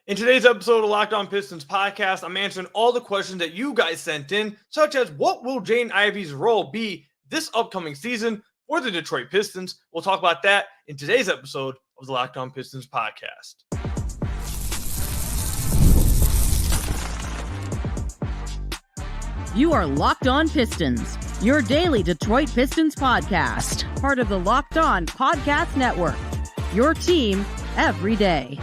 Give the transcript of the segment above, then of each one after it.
In today's episode of Locked On Pistons podcast, I'm answering all the questions that you guys sent in, such as what will Jaden Ivey's role be this upcoming season for the Detroit Pistons? We'll talk about that in today's episode of the Locked On Pistons podcast. You are Locked On Pistons, your daily Detroit Pistons podcast, part of the Locked On Podcast Network, your team every day.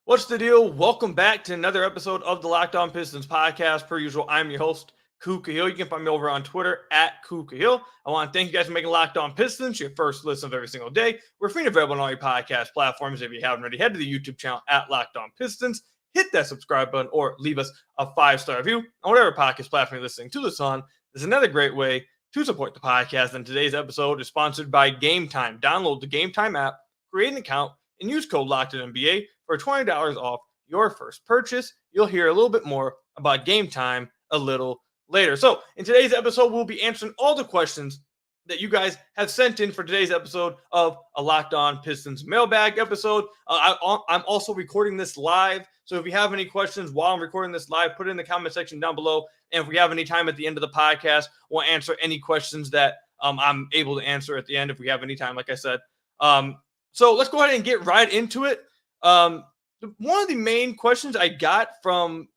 What's the deal? Welcome back to another episode of the Locked On Pistons podcast. Per usual, I'm your host, Kuka Hill. You can find me over on Twitter at Kuka Hill. I want to thank you guys for making Locked On Pistons your first listen of every single day. We're free and available on all your podcast platforms. If you haven't already, head to the YouTube channel at Locked On Pistons. Hit that subscribe button or leave us a 5-star review on whatever podcast platform you're listening to this on. There's another great way to support the podcast. And today's episode is sponsored by Game Time. Download the Game Time app, create an account, and use code LOCKEDONNBA for $20 off your first purchase. You'll hear a little bit more about Game Time a little later. So in today's episode, we'll be answering all the questions that you guys have sent in for today's episode of a Locked On Pistons mailbag episode. I'm also recording this live. So if you have any questions while I'm recording this live, put it in the comment section down below. And if we have any time at the end of the podcast, we'll answer any questions that I'm able to answer at the end if we have any time, like I said. So let's go ahead and get right into it. One of the main questions I got from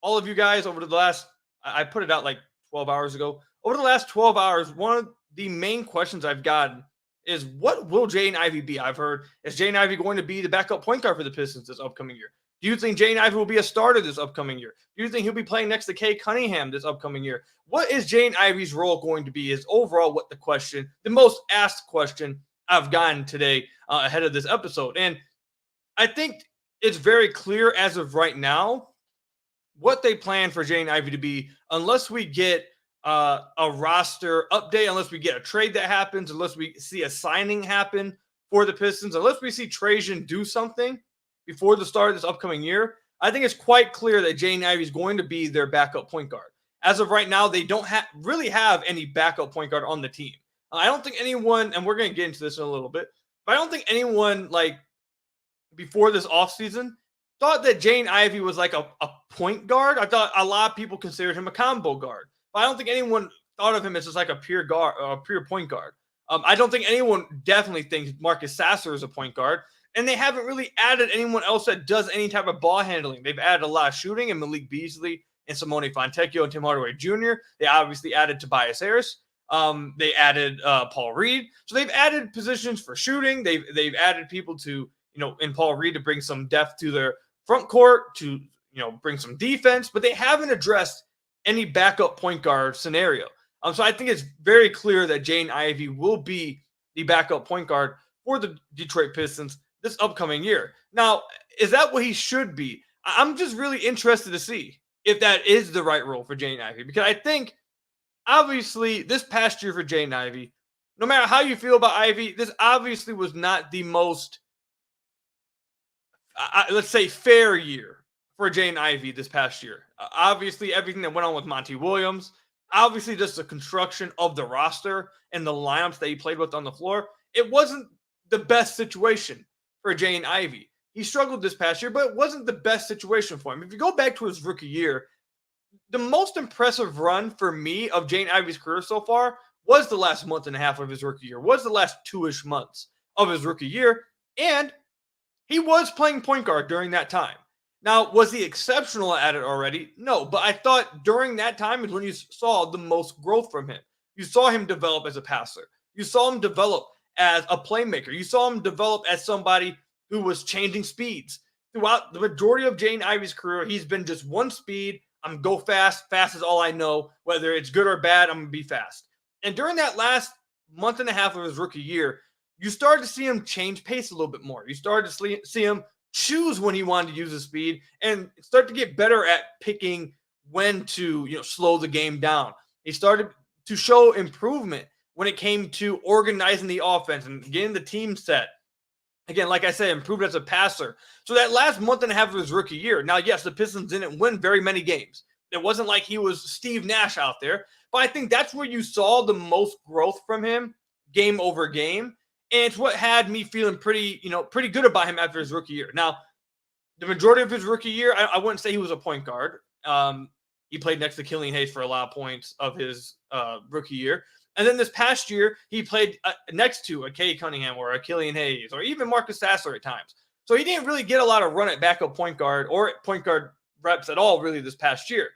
all of you guys over the last, I put it out like 12 hours ago. Over the last 12 hours, one of the main questions I've gotten is, what will Jaden Ivey be? I've heard, is Jaden Ivey going to be the backup point guard for the Pistons this upcoming year? Do you think Jaden Ivey will be a starter this upcoming year? Do you think he'll be playing next to Kay Cunningham this upcoming year? What is Jaden Ivey's role going to be? Is overall what the most asked question I've gotten today ahead of this episode. And I think it's very clear as of right now what they plan for Jaden Ivey to be, unless we get a roster update, unless we get a trade that happens, unless we see a signing happen for the Pistons, unless we see Trajan do something before the start of this upcoming year. I think it's quite clear that Jaden Ivey is going to be their backup point guard. As of right now, they don't really have any backup point guard on the team. I don't think anyone, and we're going to get into this in a little bit, but I don't think anyone, like, before this offseason thought that Jaden Ivey was like a point guard. I thought a lot of people considered him a combo guard, but I don't think anyone thought of him as just like a pure point guard. I don't think anyone definitely thinks Marcus Sasser is a point guard, and they haven't really added anyone else that does any type of ball handling. They've added a lot of shooting in Malik Beasley and Simone Fontecchio and Tim Hardaway Jr. They obviously added Tobias Harris. They added Paul Reed. So they've added positions for shooting. They've added people to, in Paul Reed to bring some depth to their front court, to, bring some defense, but they haven't addressed any backup point guard scenario. So I think it's very clear that Jaden Ivey will be the backup point guard for the Detroit Pistons this upcoming year. Now, is that what he should be? I'm just really interested to see if that is the right role for Jaden Ivey, because I think, obviously, this past year for Jaden Ivey, no matter how you feel about Ivey, this obviously was not the most, let's say, fair year for Jaden Ivey this past year. Obviously, everything that went on with Monty Williams, obviously just the construction of the roster and the lineups that he played with on the floor, it wasn't the best situation for Jaden Ivey. He struggled this past year, but it wasn't the best situation for him. If you go back to his rookie year, the most impressive run for me of Jaden Ivey's career so far was the last month and a half of his rookie year, was the last 2-ish months of his rookie year, and he was playing point guard during that time. Now, was he exceptional at it already? No, but I thought during that time is when you saw the most growth from him. You saw him develop as a passer. You saw him develop as a playmaker. You saw him develop as somebody who was changing speeds. Throughout the majority of Jaden Ivey's career, he's been just one speed. I'm go fast. Fast is all I know. Whether it's good or bad, I'm going to be fast. And during that last month and a half of his rookie year, you started to see him change pace a little bit more. You started to see him choose when he wanted to use his speed and start to get better at picking when to, slow the game down. He started to show improvement when it came to organizing the offense and getting the team set. Again, like I said, improved as a passer. So that last month and a half of his rookie year, now, yes, the Pistons didn't win very many games. It wasn't like he was Steve Nash out there, but I think that's where you saw the most growth from him game over game. And it's what had me feeling pretty good about him after his rookie year. Now, the majority of his rookie year, I wouldn't say he was a point guard. He played next to Killian Hayes for a lot of points of his rookie year. And then this past year, he played next to a Kay Cunningham or a Killian Hayes or even Marcus Sasser at times. So he didn't really get a lot of run at backup point guard or point guard reps at all really this past year.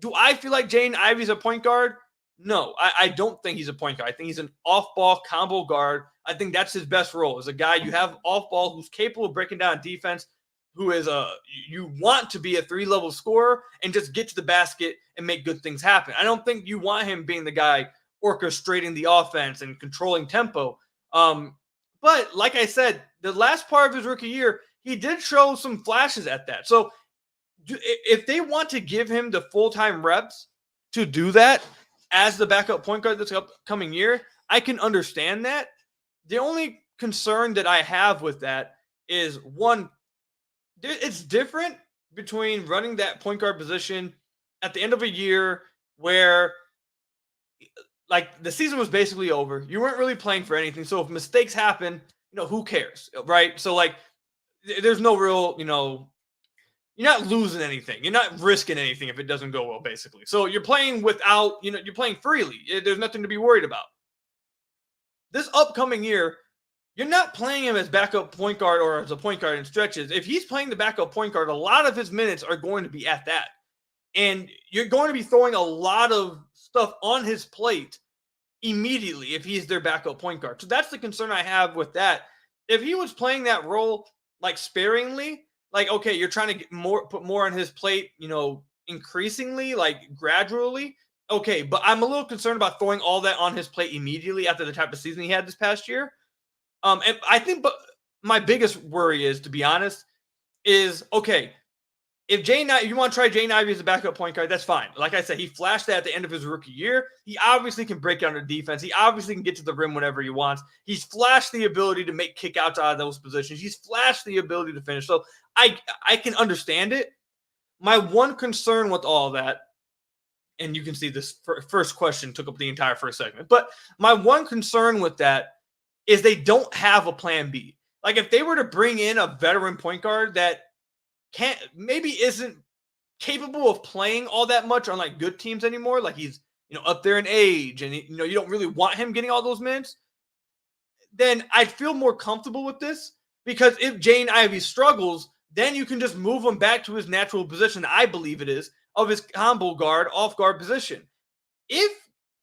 Do I feel like Jaden Ivey's a point guard? No, I don't think he's a point guard. I think he's an off-ball combo guard. I think that's his best role, is a guy you have off-ball who's capable of breaking down defense, who is you want to be a 3-level scorer and just get to the basket and make good things happen. I don't think you want him being the guy orchestrating the offense and controlling tempo. But like I said, the last part of his rookie year, he did show some flashes at that. So if they want to give him the full-time reps to do that as the backup point guard this upcoming year, I can understand that. The only concern that I have with that is, one, it's different between running that point guard position at the end of a year where, like, the season was basically over. You weren't really playing for anything. So if mistakes happen, who cares, right? So, like, there's no real, you're not losing anything. You're not risking anything if it doesn't go well, basically. So you're playing without, you're playing freely. There's nothing to be worried about. This upcoming year, you're not playing him as backup point guard or as a point guard in stretches. If he's playing the backup point guard, a lot of his minutes are going to be at that. And you're going to be throwing a lot of stuff on his plate immediately if he's their backup point guard. So that's the concern I have with that. If he was playing that role, like, sparingly, like, okay, you're trying to get put more on his plate, increasingly, like, gradually. Okay, but I'm a little concerned about throwing all that on his plate immediately after the type of season he had this past year. And I think, but my biggest worry is, to be honest, is, okay, if you want to try Jaden Ivey as a backup point guard, that's fine. Like I said, he flashed that at the end of his rookie year. He obviously can break down the defense. He obviously can get to the rim whenever he wants. He's flashed the ability to make kickouts out of those positions. He's flashed the ability to finish. So I can understand it. My one concern with all that, and you can see this first question took up the entire first segment, but my one concern with that is they don't have a plan B. Like, if they were to bring in a veteran point guard that maybe isn't capable of playing all that much on, like, good teams anymore, like he's up there in age and you don't really want him getting all those minutes, then I'd feel more comfortable with this, because if Jaden Ivey struggles, then you can just move him back to his natural position, I believe it is, of his combo guard, off guard position. If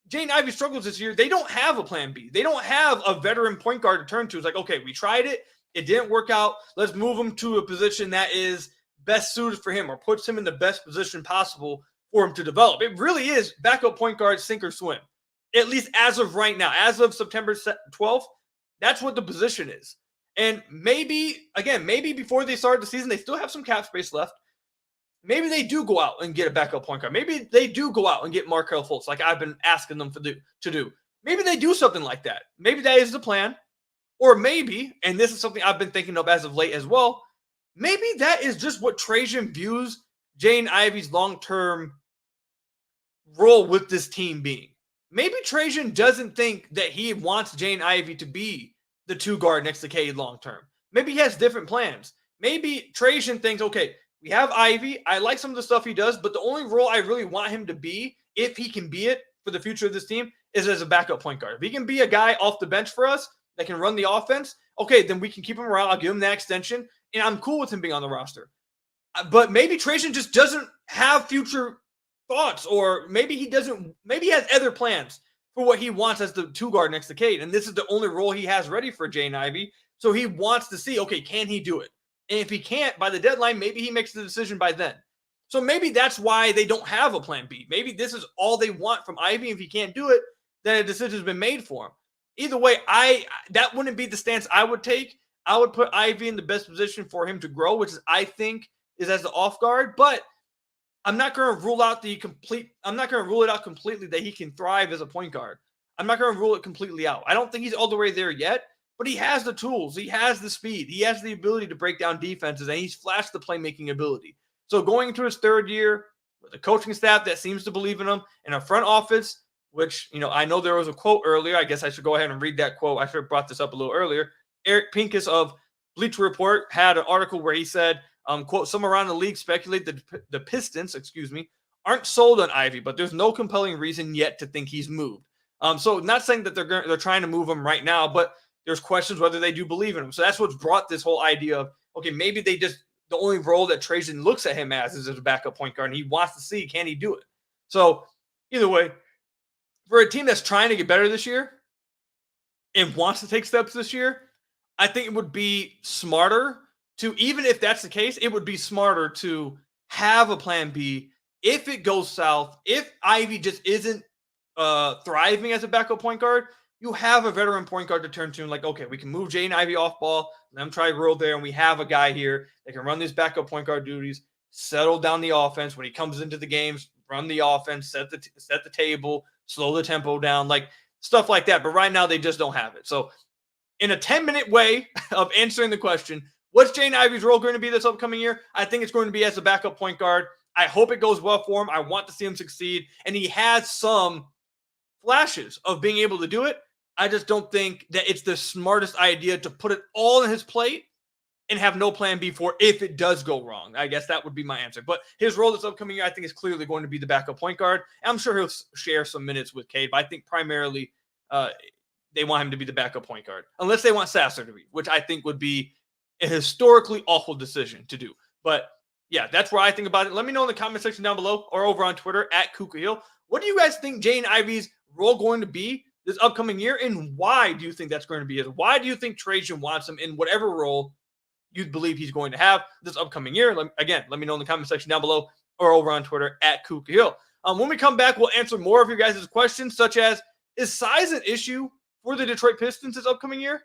Jaden Ivey struggles this year, they don't have a plan B. They don't have a veteran point guard to turn to. It's like, okay, we tried it. It didn't work out. Let's move him to a position that is best suited for him or puts him in the best position possible for him to develop. It really is backup point guard, sink or swim, at least as of right now. As of September 12th, that's what the position is. And maybe before they start the season, they still have some cap space left. Maybe they do go out and get a backup point guard. Maybe they do go out and get Markelle Fultz, like I've been asking them to do. Maybe they do something like that. Maybe that is the plan. Or maybe, and this is something I've been thinking of as of late as well, maybe that is just what Trajan views Jaden Ivey's long-term role with this team being. Maybe Trajan doesn't think that he wants Jaden Ivey to be the 2 guard next to Cade long-term. Maybe he has different plans. Maybe Trajan thinks, okay, we have Ivey. I like some of the stuff he does, but the only role I really want him to be, if he can be it for the future of this team, is as a backup point guard. If he can be a guy off the bench for us that can run the offense, okay, then we can keep him around. I'll give him that extension, and I'm cool with him being on the roster. But maybe Trajan just doesn't have future thoughts, or maybe he has other plans for what he wants as the 2 guard next to Cade, and this is the only role he has ready for Jaden Ivey. So he wants to see, okay, can he do it? And if he can't by the deadline, maybe he makes the decision by then. So maybe that's why they don't have a plan B. Maybe this is all they want from Ivey. If he can't do it, then a decision has been made for him. Either way, that wouldn't be the stance I would take. I would put Ivey in the best position for him to grow, which is, I think, is as the off guard. But I'm not going to rule out completely that he can thrive as a point guard. I'm not going to rule it completely out. I don't think he's all the way there yet. But he has the tools. He has the speed. He has the ability to break down defenses, and he's flashed the playmaking ability. So going into his 3rd year with a coaching staff that seems to believe in him, and a front office, which, I know there was a quote earlier. I guess I should go ahead and read that quote. I should have brought this up a little earlier. Eric Pincus of Bleacher Report had an article where he said Quote, some around the league speculate that the Pistons, aren't sold on Ivey, but there's no compelling reason yet to think he's moved. So not saying that they're trying to move him right now, but there's questions whether they do believe in him. So that's what's brought this whole idea of, okay, maybe the only role that Trajan looks at him as is a backup point guard, and he wants to see, can he do it? So either way, for a team that's trying to get better this year and wants to take steps this year, I think it would be smarter to, even if that's the case, it would be smarter to have a plan B if it goes south, if Ivey just isn't thriving as a backup point guard. You have a veteran point guard to turn to, and like, okay, we can move Jaden Ivey off ball, let him try roll there, and we have a guy here that can run these backup point guard duties, settle down the offense when he comes into the games, run the offense, set the table, slow the tempo down, like stuff like that. But right now they just don't have it. So in a 10-minute way of answering the question, what's Jaden Ivey's role going to be this upcoming year? I think it's going to be as a backup point guard. I hope it goes well for him. I want to see him succeed. And he has some flashes of being able to do it. I just don't think that it's the smartest idea to put it all on his plate and have no plan B for if it does go wrong. I guess that would be my answer. But his role this upcoming year, I think, is clearly going to be the backup point guard. And I'm sure he'll share some minutes with Cade, but I think primarily they want him to be the backup point guard, unless they want Sasser to be, which I think would be a historically awful decision to do. But yeah, that's where I think about it. Let me know in the comment section down below or over on Twitter at KukaHill. What do you guys think Jaden Ivey's role going to be this upcoming year, and why do you think that's going to be it? Why do you think Trajan wants him in whatever role you believe he's going to have this upcoming year? Let me know in the comment section down below or over on Twitter at KukaHill. When we come back, we'll answer more of your guys' questions, such as, is size an issue for the Detroit Pistons this upcoming year?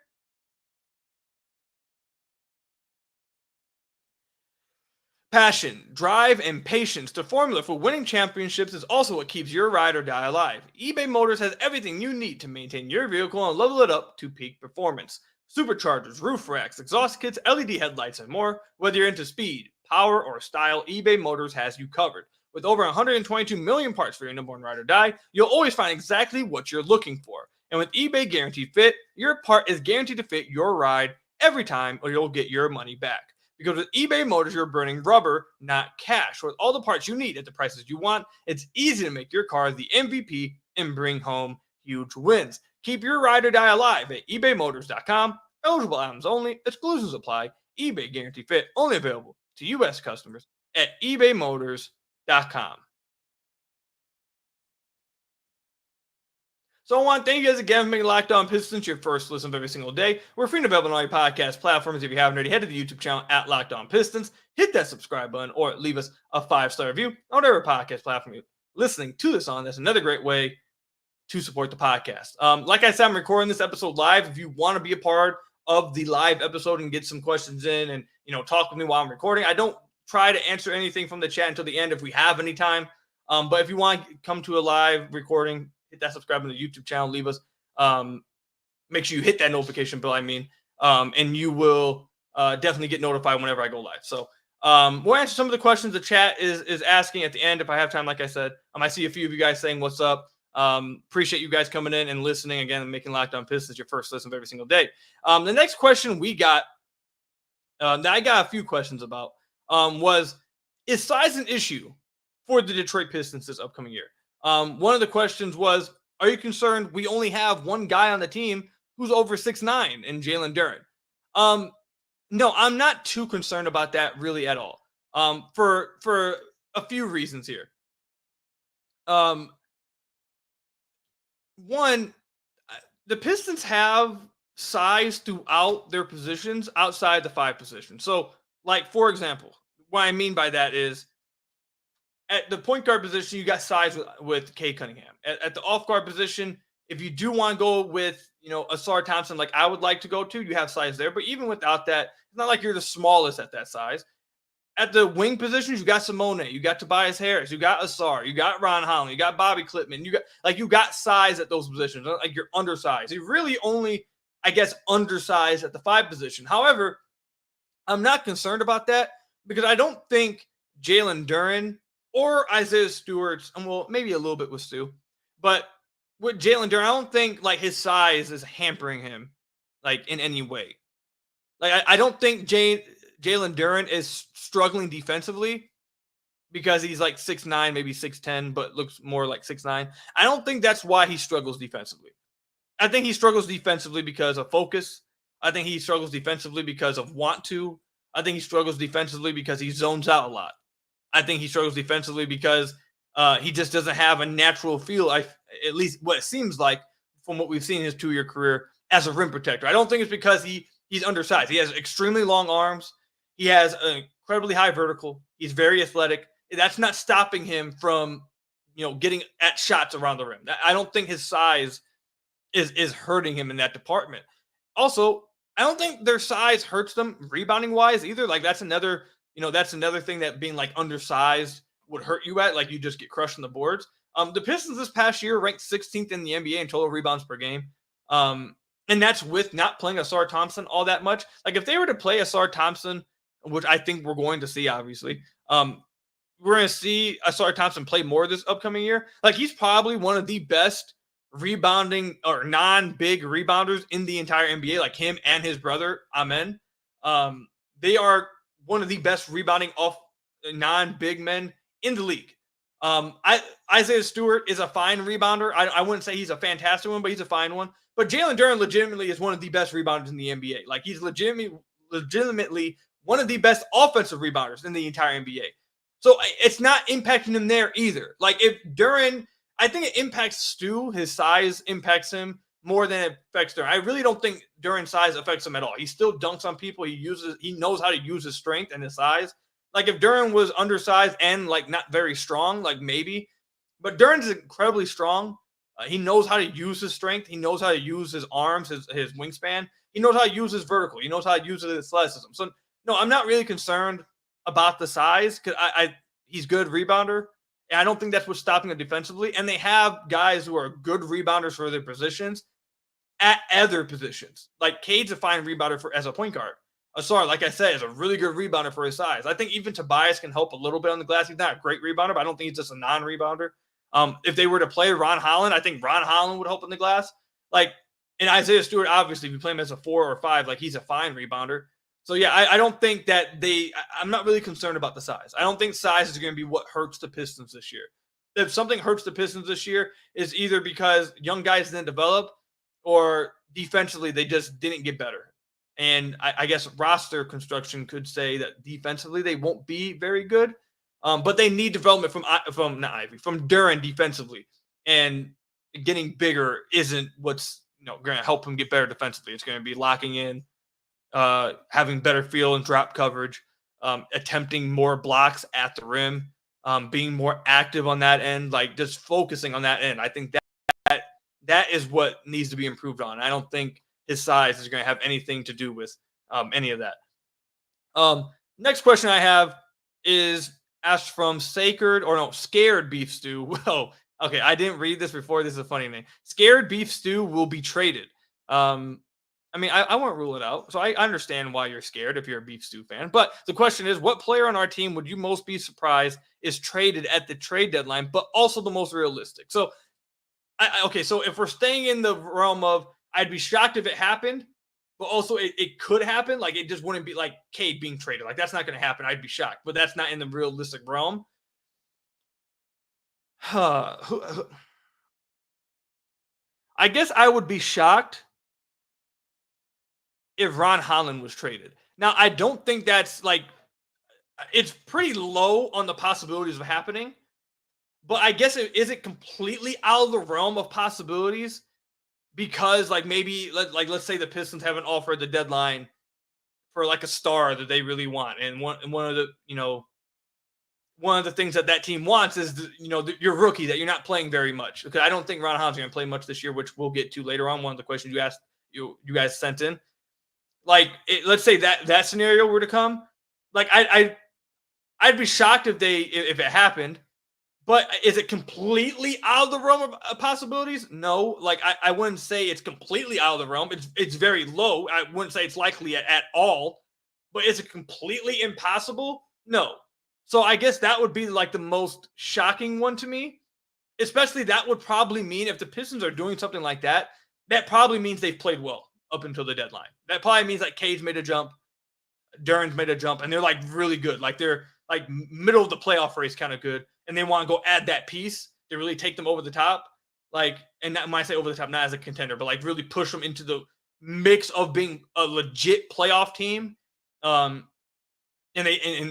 Passion, drive, and patience, the formula for winning championships, is also what keeps your ride or die alive. eBay Motors has everything you need to maintain your vehicle and level it up to peak performance. Superchargers, roof racks, exhaust kits, LED headlights, and more. Whether you're into speed, power, or style, eBay Motors has you covered. With over 122 million parts for your number one ride or die, you'll always find exactly what you're looking for. And with eBay Guaranteed Fit, your part is guaranteed to fit your ride every time, or you'll get your money back. Because with eBay Motors, you're burning rubber, not cash. With all the parts you need at the prices you want, it's easy to make your car the MVP and bring home huge wins. Keep your ride or die alive at ebaymotors.com. Eligible items only. Exclusions apply. eBay Guarantee Fit only available to U.S. customers at ebaymotors.com. So I want to thank you guys again for making Locked On Pistons your first listen of every single day. We're free and available on all your podcast platforms. If you haven't already, head to the YouTube channel at Locked On Pistons. Hit that subscribe button or leave us a 5-star review on whatever podcast platform you're listening to this on. That's another great way to support the podcast. Like I said, I'm recording this episode live. If you want to be a part of the live episode and get some questions in and, talk with me while I'm recording, I don't try to answer anything from the chat until the end if we have any time. But if you want to come to a live recording, hit that subscribe on the YouTube channel, leave us, make sure you hit that notification bell, and you will definitely get notified whenever I go live. So we'll answer some of the questions the chat is asking at the end if I have time. Like I said, I see a few of you guys saying what's up. Appreciate you guys coming in and listening again and making Locked On Pistons your first listen of every single day. The next question we got, that I got a few questions about, was, is size an issue for the Detroit Pistons this upcoming year? One of the questions was, are you concerned we only have one guy on the team who's over 6'9" in Jalen Duren? No, I'm not too concerned about that really at all. For a few reasons here. One, the Pistons have size throughout their positions outside the 5 positions. So, like, for example, what I mean by that is, at the point guard position, you got size with Cade Cunningham. At the off guard position, if you do want to go with, Asar Thompson, like I would like to go to, you have size there. But even without that, it's not like you're the smallest at that size. At the wing positions, you got Simone, you got Tobias Harris, you got Asar, you got Ron Holland, you got Bobby Clipman. You got size at those positions. Like, you're undersized. You're really only, I guess, undersized at the 5 position. However, I'm not concerned about that because I don't think Jalen Duren or Isaiah Stewart, and well, maybe a little bit with Stu, but with Jalen Duren, I don't think like his size is hampering him like in any way. Like I don't think Jalen Jalen Duren is struggling defensively because he's like 6'9", maybe 6'10", but looks more like 6'9". I don't think that's why he struggles defensively. I think he struggles defensively because of focus. I think he struggles defensively because of want to. I think he struggles defensively because he zones out a lot. I think he struggles defensively because he just doesn't have a natural feel, at least what it seems like from what we've seen in his 2-year career as a rim protector. I don't think it's because he's undersized. He has extremely long arms. He has an incredibly high vertical. He's very athletic. That's not stopping him from, getting at shots around the rim. I don't think his size is hurting him in that department. Also, I don't think their size hurts them rebounding wise either. Like that's another thing that being like undersized would hurt you at. Like you just get crushed on the boards. The Pistons this past year ranked 16th in the NBA in total rebounds per game. And that's with not playing Ausar Thompson all that much. Like if they were to play Ausar Thompson, which I think we're going to see, obviously, we're going to see Ausar Thompson play more this upcoming year. Like he's probably one of the best rebounding or non-big rebounders in the entire NBA, like him and his brother, Amen. They are one of the best rebounding off non-big men in the league. Isaiah Stewart is a fine rebounder. I wouldn't say he's a fantastic one, but he's a fine one. But Jalen Duren legitimately is one of the best rebounders in the NBA. Like he's legitimately one of the best offensive rebounders in the entire NBA. So it's not impacting him there either. Like if Duren, I think it impacts Stu. His size impacts him more than it affects Duren. I really don't think Duren's size affects him at all. He still dunks on people. He knows how to use his strength and his size. Like if Duren was undersized and like not very strong, like maybe, but Duren's incredibly strong. He knows how to use his strength. He knows how to use his arms, his wingspan. He knows how to use his vertical. He knows how to use his athleticism. So no, I'm not really concerned about the size because he's good rebounder. And I don't think that's what's stopping him defensively. And they have guys who are good rebounders for their positions at other positions. Like Cade's a fine rebounder as a point guard. Ausar, like I said, is a really good rebounder for his size. I think even Tobias can help a little bit on the glass. He's not a great rebounder, but I don't think he's just a non-rebounder. If they were to play Ron Holland, I think Ron Holland would help in the glass. Like, and Isaiah Stewart, obviously, if you play him as a 4 or 5, like he's a fine rebounder. So yeah, I don't think that I'm not really concerned about the size. I don't think size is going to be what hurts the Pistons this year. If something hurts the Pistons this year, is either because young guys didn't develop or defensively they just didn't get better. And I guess roster construction could say that defensively they won't be very good, but they need development from Duren defensively. And getting bigger isn't what's going to help him get better defensively. It's going to be locking in, having better feel and drop coverage, attempting more blocks at the rim, being more active on that end, like just focusing on that end. I think that is what needs to be improved on. I don't think his size is going to have anything to do with any of that. Next question I have is asked from Scared Beef Stew. Whoa. Okay, I didn't read this before. This is a funny name. Scared Beef Stew will be traded. I won't rule it out. So I understand why you're scared if you're a Beef Stew fan. But the question is, what player on our team would you most be surprised is traded at the trade deadline, but also the most realistic? So, so if we're staying in the realm of I'd be shocked if it happened, but also it could happen. Like it just wouldn't be like Cade being traded. Like that's not going to happen. I'd be shocked, but that's not in the realistic realm. I guess I would be shocked if Ron Holland was traded. Now, I don't think that's like, it's pretty low on the possibilities of happening, but I guess is it completely out of the realm of possibilities? Because like maybe let's say the Pistons haven't offered the deadline for like a star that they really want, and one of the things that team wants is your rookie that you're not playing very much. Okay, I don't think Ron Holland's going to play much this year, which we'll get to later on. One of the questions you asked, you guys sent in, like let's say that scenario were to come, like I'd be shocked if it happened. But is it completely out of the realm of possibilities? No. Like, I wouldn't say it's completely out of the realm. It's very low. I wouldn't say it's likely at all. But is it completely impossible? No. So I guess that would be like the most shocking one to me. Especially that would probably mean if the Pistons are doing something like that, that probably means they've played well up until the deadline. That probably means like Cade's made a jump. Duren's made a jump, and they're like really good. Like they're like middle of the playoff race kind of good, and they want to go add that piece to really take them over the top. Like, and that, when I say over the top, not as a contender, but like really push them into the mix of being a legit playoff team. And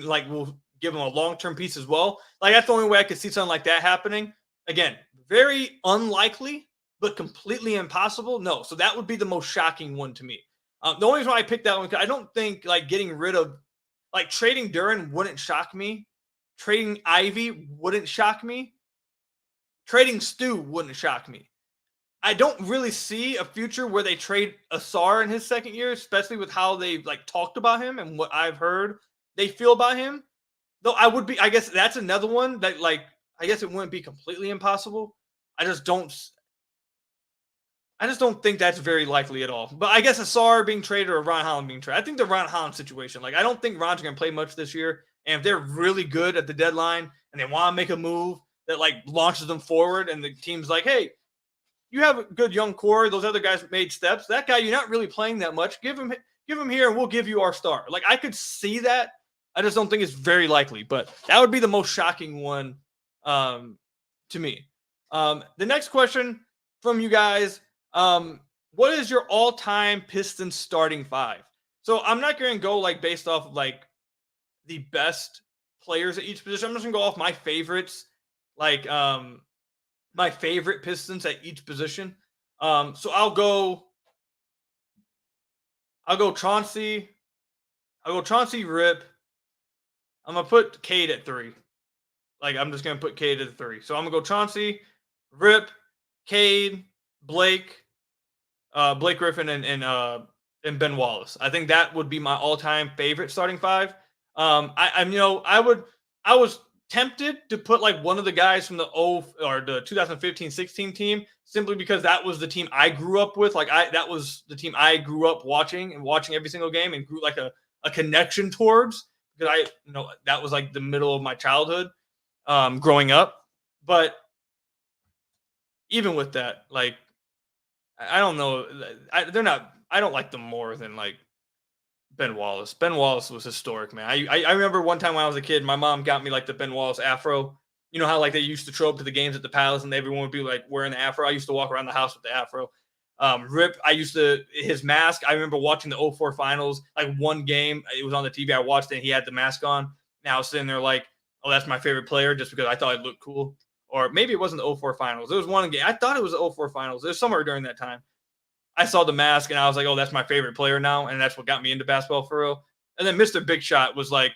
like we'll give them a long-term piece as well. Like that's the only way I could see something like that happening. Again, very unlikely, but completely impossible. No, so that would be the most shocking one to me. The only reason why I picked that one, because I don't think like getting rid of, like trading Duren wouldn't shock me. Trading Ivey wouldn't shock me. Trading Stu wouldn't shock me. I don't really see a future where they trade Asar in his second year, especially with how they've like talked about him and what I've heard they feel about him. Though I guess that's another one that like, I guess it wouldn't be completely impossible. I just don't think that's very likely at all. But I guess Asar being traded or Ron Holland being traded. I think the Ron Holland situation, like I don't think Ron's going to play much this year. And if they're really good at the deadline and they want to make a move that like launches them forward and the team's like, hey, you have a good young core. Those other guys made steps. That guy, you're not really playing that much. Give him here and we'll give you our star. Like I could see that. I just don't think it's very likely, but that would be the most shocking one to me. The next question from you guys, what is your all-time Pistons starting five? So I'm not going to go like based off of like the best players at each position. I'm just going to go off my favorites, like my favorite Pistons at each position. So I'll go Chauncey. I'll go Chauncey, Rip. I'm going to put Cade at 3. Like, I'm just going to put Cade at 3. So I'm going to go Chauncey, Rip, Cade, Blake Griffin, and Ben Wallace. I think that would be my all-time favorite starting five. I was tempted to put like one of the guys from the 2015-16 team simply because that was the team I grew up with. Like that was the team I grew up watching every single game and grew like a connection towards, because that was like the middle of my childhood growing up. But even with that, like, I don't know. I don't like them more than like Ben Wallace. Ben Wallace was historic, man. I remember one time when I was a kid, my mom got me like the Ben Wallace afro. You know how like they used to show up to the games at the Palace and everyone would be like wearing the afro. I used to walk around the house with the afro. Rip, his mask. I remember watching the 2004 finals, like one game. It was on the TV. I watched it and he had the mask on. And I was sitting there like, oh, that's my favorite player just because I thought it looked cool. Or maybe it wasn't the 2004 finals. There was one game. I thought it was the 2004 finals. It was somewhere during that time. I saw the mask and I was like, oh, that's my favorite player now. And that's what got me into basketball for real. And then Mr. Big Shot was like,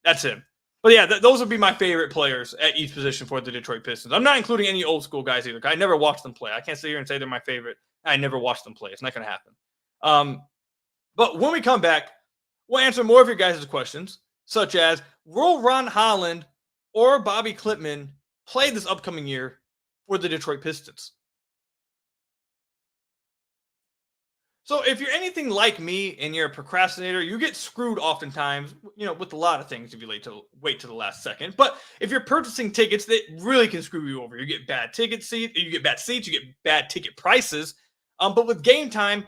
that's him. But yeah, those would be my favorite players at each position for the Detroit Pistons. I'm not including any old school guys either. I never watched them play. I can't sit here and say they're my favorite. I never watched them play. It's not going to happen. But when we come back, we'll answer more of your guys' questions, such as, will Ron Holland or Bobby Klitman play this upcoming year for the Detroit Pistons? So if you're anything like me and you're a procrastinator, you get screwed oftentimes, with a lot of things if you wait to the last second. But if you're purchasing tickets, that really can screw you over. You get bad seats, you get bad ticket prices. But with Game Time,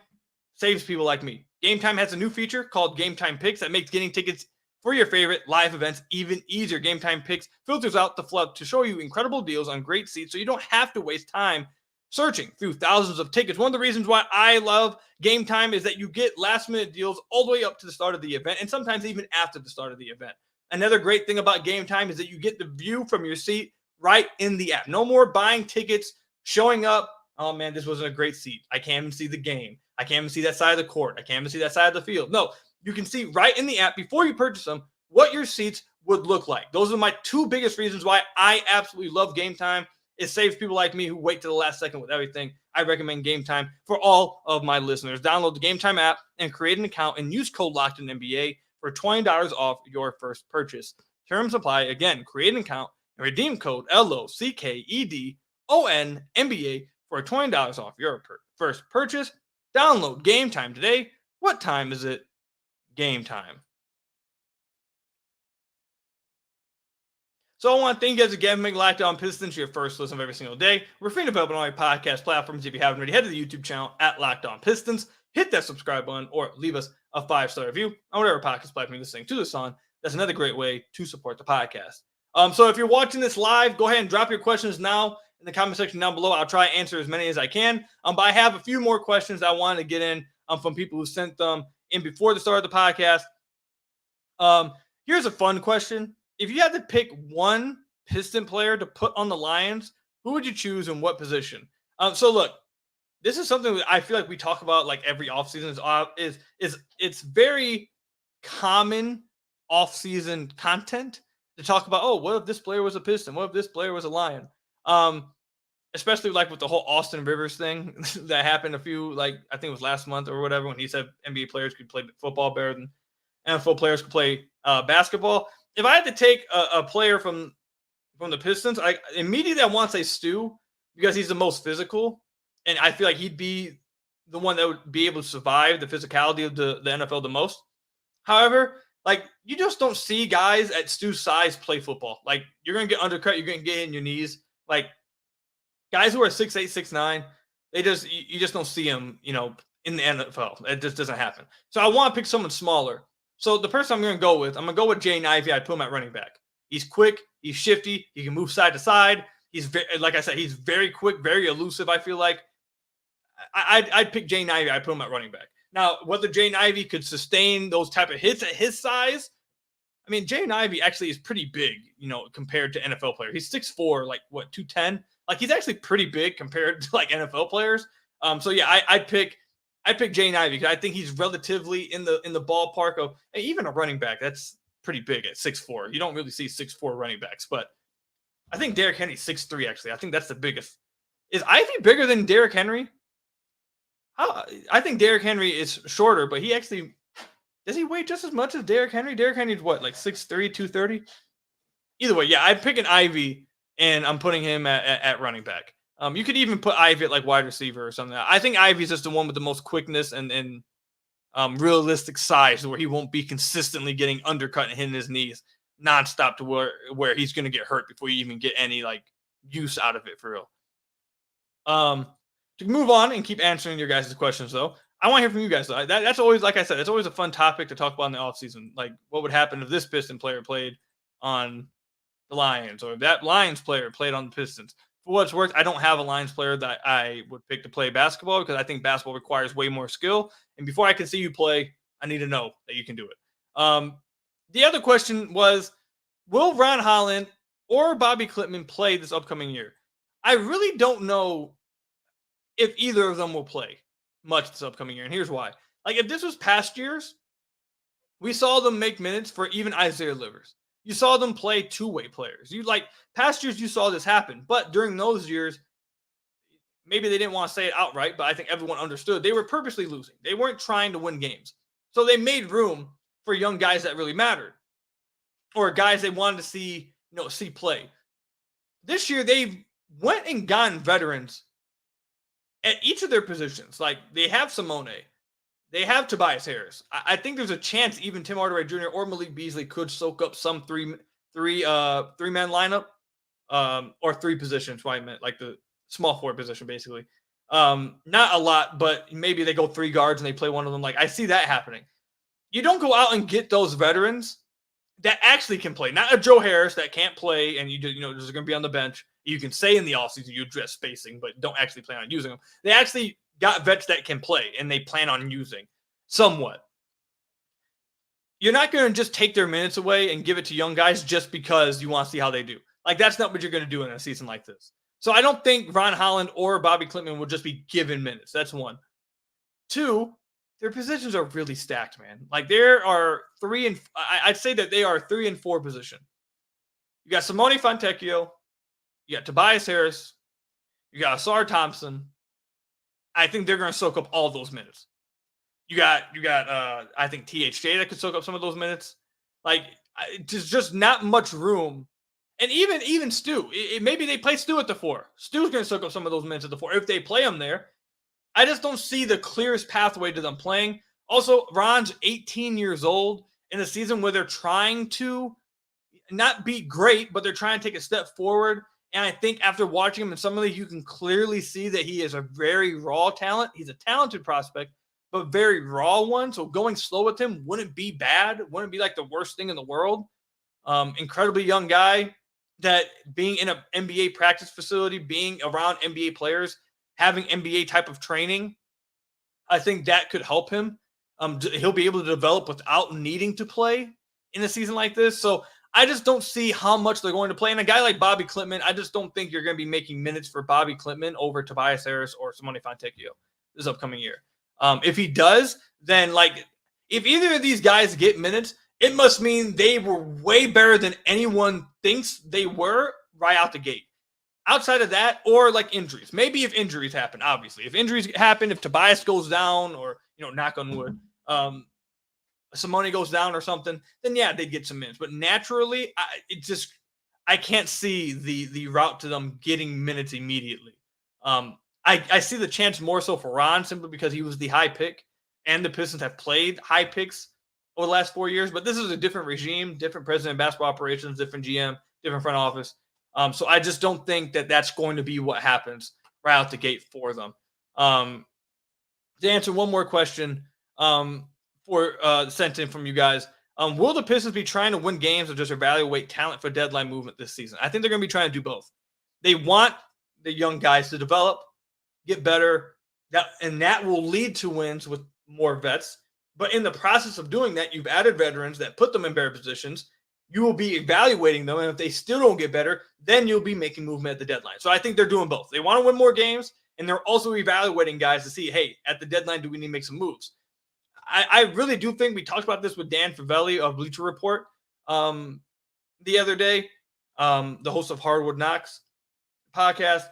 saves people like me. Game Time has a new feature called Game Time Picks that makes getting tickets for your favorite live events even easier. Game Time Picks filters out the flood to show you incredible deals on great seats so you don't have to waste time searching through thousands of tickets. One of the reasons why I love Game Time is that you get last-minute deals all the way up to the start of the event and sometimes even after the start of the event. Another great thing about Game Time is that you get the view from your seat right in the app. No more buying tickets, showing up, oh man, this wasn't a great seat. I can't even see the game. I can't even see that side of the court. I can't even see that side of the field. No, you can see right in the app before you purchase them what your seats would look like. Those are my two biggest reasons why I absolutely love Game Time. It saves people like me who wait to the last second with everything. I recommend Game Time for all of my listeners. Download the Game Time app and create an account and use code LOCKEDONNBA for $20 off your first purchase. Terms apply. Again, create an account and redeem code LOCKEDONNBA for $20 off your first purchase. Download Game Time today. What time is it? Game time. So I want to thank you guys again for making Locked On Pistons your first listen of every single day. We're free and available on all your podcast platforms. If you haven't already, head to the YouTube channel at Locked On Pistons. hit that subscribe button or leave us a 5-star review on whatever podcast platform you're listening to this on. That's another great way to support the podcast. So if you're watching this live, go ahead and drop your questions now in the comment section down below. I'll try to answer as many as I can. But I have a few more questions I wanted to get in from people who sent them in before the start of the podcast. Here's a fun question. If you had to pick one Piston player to put on the Lions, who would you choose and what position? So look, this is something that I feel like we talk about like every offseason. It's very common offseason content to talk about, oh, what if this player was a Piston? What if this player was a Lion? Especially like with the whole Austin Rivers thing that happened I think it was last month or whatever, when he said NBA players could play football better than NFL players could play basketball. If I had to take a player from the Pistons, I want to say Stu, because he's the most physical, and I feel like he'd be the one that would be able to survive the physicality of the NFL the most. However, like, you just don't see guys at Stu's size play football. Like, you're going to get undercut, you're going to get hit in your knees. Like, guys who are 6'8", 6'9", you just don't see them, in the NFL. It just doesn't happen. So I want to pick someone smaller. So the person I'm going to go with Jaden Ivey. I'd put him at running back. He's quick, he's shifty, he can move side to side. He's like I said, he's very quick, very elusive. I feel like I'd pick Jaden Ivey. I'd put him at running back. Now, whether Jaden Ivey could sustain those type of hits at his size, I mean, Jaden Ivey actually is pretty big, compared to NFL players. He's 6'4", 210. Like, he's actually pretty big compared to like NFL players. So yeah, I'd pick Jaden Ivey because I think he's relatively in the ballpark of even a running back. That's pretty big at 6'4". You don't really see 6'4" running backs, but I think Derrick Henry's 6'3", actually. I think that's the biggest. Is Ivey bigger than Derrick Henry? I think Derrick Henry is shorter, but does he weigh just as much as Derrick Henry? Derrick Henry's what, like 6'3", 230? Either way, yeah, I'd pick an Ivey, and I'm putting him at running back. You could even put Ivey at like wide receiver or something. I think Ivey's just the one with the most quickness and realistic size, where he won't be consistently getting undercut and hitting his knees nonstop to where he's going to get hurt before you even get any like use out of it for real. To move on and keep answering your guys' questions, though, I want to hear from you guys. Though. That's always, like I said, it's always a fun topic to talk about in the offseason. Like, what would happen if this Piston player played on the Lions, or if that Lions player played on the Pistons? For what it's worth, I don't have a Lions player that I would pick to play basketball, because I think basketball requires way more skill. And before I can see you play, I need to know that you can do it. The other question was, will Ron Holland or Bobby Klitman play this upcoming year? I really don't know if either of them will play much this upcoming year. And here's why. Like, if this was past years, we saw them make minutes for even Isaiah Livers. You saw them play two-way players. Past years, you saw this happen. But during those years, maybe they didn't want to say it outright, but I think everyone understood they were purposely losing. They weren't trying to win games. So they made room for young guys that really mattered, or guys they wanted to see play. This year, they've went and gotten veterans at each of their positions. Like, they have Simone, they have Tobias Harris. I think there's a chance even Tim Hardaway Jr. or Malik Beasley could soak up some three-man lineup, or three positions. Why I meant like the small forward position, basically. Not a lot, but maybe they go three guards and they play one of them. Like, I see that happening. You don't go out and get those veterans that actually can play. Not a Joe Harris that can't play and just going to be on the bench. You can say in the offseason you address spacing, but don't actually plan on using them. They actually got vets that can play, and they plan on using somewhat. You're not going to just take their minutes away and give it to young guys just because you want to see how they do. Like, that's not what you're going to do in a season like this. So I don't think Ron Holland or Bobby Klitman will just be given minutes. That's one. Two, their positions are really stacked, man. Like, there are I'd say that they are 3 and 4 position. You got Simone Fontecchio, you got Tobias Harris, you got Asar Thompson. I think they're going to soak up all those minutes. You got I think THJ that could soak up some of those minutes. Like, there's just not much room. And even Stu, maybe they play Stu at the 4. Stu's going to soak up some of those minutes at the 4 if they play him there. I just don't see the clearest pathway to them playing. Also, Ron's 18 years old in a season where they're trying to not be great, but they're trying to take a step forward. And I think after watching him in some of these, you can clearly see that he is a very raw talent. He's a talented prospect, but very raw one. So going slow with him wouldn't be bad. Wouldn't be like the worst thing in the world. Incredibly young guy that being in an NBA practice facility, being around NBA players, having NBA type of training, I think that could help him. He'll be able to develop without needing to play in a season like this. So I just don't see how much they're going to play. And a guy like Bobby Klintman, I just don't think you're going to be making minutes for Bobby Klintman over Tobias Harris or Simone Fontecchio this upcoming year. If he does, then like if either of these guys get minutes, it must mean they were way better than anyone thinks they were right out the gate. Outside of that, or like injuries. Maybe if injuries happen, obviously. If injuries happen, if Tobias goes down or, knock on wood, Simone goes down or something, then yeah, they'd get some minutes. But naturally, I can't see the route to them getting minutes immediately. I see the chance more so for Ron simply because he was the high pick and the Pistons have played high picks over the last 4 years. But this is a different regime, different president of basketball operations, different GM, different front office. So I just don't think that that's going to be what happens right out the gate for them. To answer one more question sent in from you guys, will the Pistons be trying to win games or just evaluate talent for deadline movement this season? I think they're going to be trying to do both. They want the young guys to develop, get better, and that will lead to wins with more vets. But in the process of doing that, you've added veterans that put them in better positions. You will be evaluating them, and if they still don't get better, then you'll be making movement at the deadline. So I think they're doing both. They want to win more games, and they're also evaluating guys to see, hey, at the deadline, do we need to make some moves? I really do think we talked about this with Dan Favelli of Bleacher Report the other day, the host of Hardwood Knocks podcast.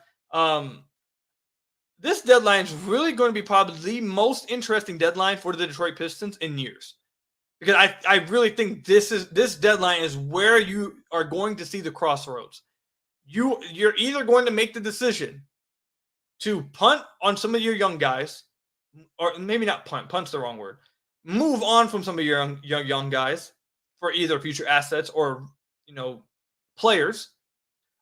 This deadline is really going to be probably the most interesting deadline for the Detroit Pistons in years. Because I really think this deadline is where you are going to see the crossroads. You're either going to make the decision to punt on some of your young guys, or maybe not punt. Punt's the wrong word. Move on from some of your young guys for either future assets or players,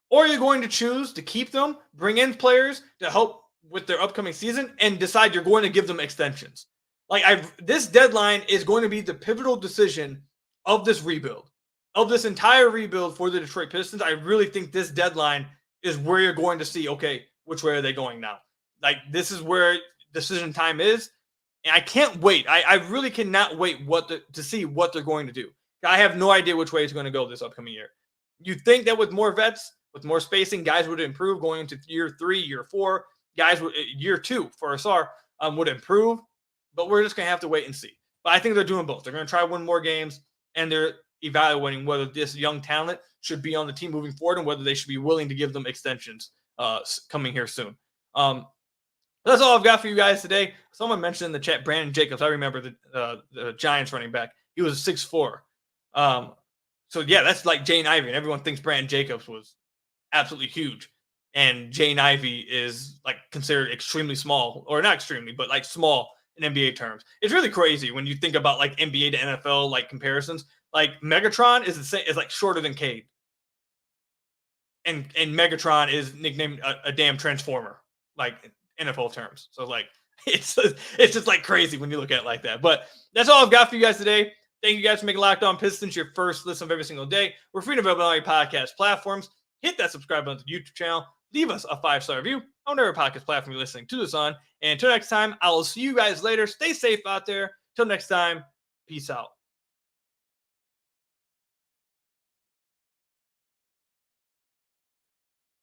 or you're going to choose to keep them, bring in players to help with their upcoming season, and decide you're going to give them extensions. This deadline is going to be the pivotal decision of this rebuild, of this entire rebuild for the Detroit Pistons. I really think this deadline is where you're going to see, okay, which way are they going now? This is where decision time is. And I can't wait. I really cannot wait to see what they're going to do. I have no idea which way it's going to go this upcoming year. You'd think that with more vets, with more spacing, guys would improve going into year 3, year 4. Guys would year 2 for Asar would improve. But we're just going to have to wait and see. But I think they're doing both. They're going to try to win more games, and they're evaluating whether this young talent should be on the team moving forward and whether they should be willing to give them extensions coming here soon. That's all I've got for you guys today. Someone mentioned in the chat Brandon Jacobs. I remember the Giants running back. He was 6'4". So, yeah, that's like Jaden Ivey, and everyone thinks Brandon Jacobs was absolutely huge. And Jaden Ivey is considered extremely small, or not extremely, but small in NBA terms. It's really crazy when you think about NBA to NFL comparisons. Megatron is the same, is shorter than Cade. And Megatron is nicknamed a damn transformer, NFL terms. So it's just crazy when you look at it like that. But that's all I've got for you guys today. Thank you guys for making Locked On Pistons your first listen of every single day. We're free to available on all your podcast platforms. Hit that subscribe button to the YouTube channel. Leave us a 5-star review on whatever podcast platform you're listening to this on. And until next time, I will see you guys later. Stay safe out there. Till next time, peace out.